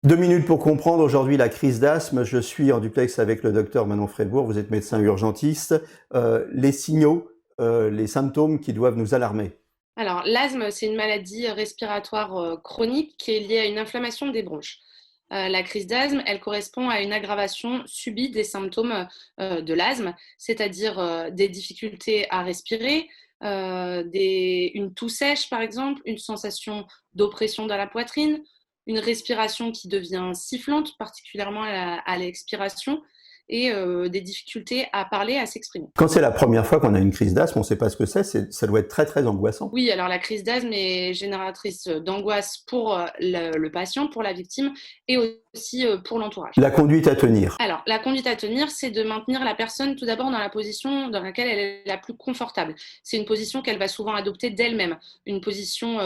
2 minutes pour comprendre aujourd'hui la crise d'asthme. Je suis en duplex avec le docteur Manon Fredbourg, vous êtes médecin urgentiste. Les signaux, les symptômes qui doivent nous alarmer. Alors, l'asthme, c'est une maladie respiratoire chronique qui est liée à une inflammation des bronches. La crise d'asthme, elle correspond à une aggravation subie des symptômes de l'asthme, c'est-à-dire des difficultés à respirer, une toux sèche par exemple, une sensation d'oppression dans la poitrine, une respiration qui devient sifflante, particulièrement à l'expiration, et des difficultés à parler, à s'exprimer. Quand c'est la première fois qu'on a une crise d'asthme, on ne sait pas ce que c'est, ça doit être très très angoissant. Oui, alors la crise d'asthme est génératrice d'angoisse pour le patient, pour la victime et aussi pour l'entourage. La conduite à tenir. Alors, la conduite à tenir, c'est de maintenir la personne tout d'abord dans la position dans laquelle elle est la plus confortable. C'est une position qu'elle va souvent adopter d'elle-même, une position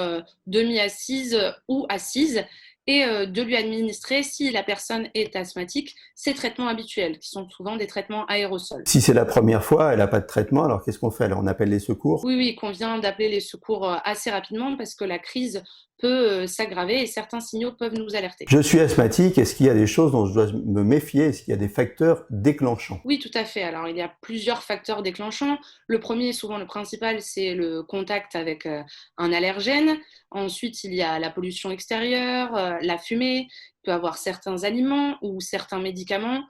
demi-assise ou assise, et de lui administrer, si la personne est asthmatique, ses traitements habituels, qui sont souvent des traitements aérosols. Si c'est la première fois, elle n'a pas de traitement, alors qu'est-ce qu'on fait? Alors on appelle les secours. Oui, oui, il convient d'appeler les secours assez rapidement parce que la crise peut s'aggraver et certains signaux peuvent nous alerter. Je suis asthmatique, est-ce qu'il y a des choses dont je dois me méfier? Est-ce qu'il y a des facteurs déclenchants? Oui, tout à fait. Alors, il y a plusieurs facteurs déclenchants. Le premier, souvent le principal, c'est le contact avec un allergène. Ensuite, il y a la pollution extérieure, la fumée, il peut y avoir certains aliments ou certains médicaments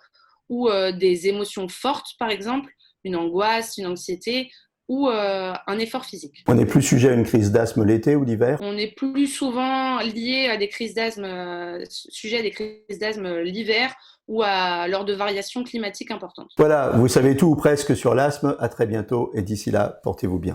ou des émotions fortes, par exemple, une angoisse, une anxiété ou un effort physique. On est plus sujet à une crise d'asthme l'été ou l'hiver? On est plus souvent lié à des crises d'asthme, sujet à des crises d'asthme l'hiver ou lors de variations climatiques importantes. Voilà, vous savez tout ou presque sur l'asthme. À très bientôt et d'ici là, portez-vous bien.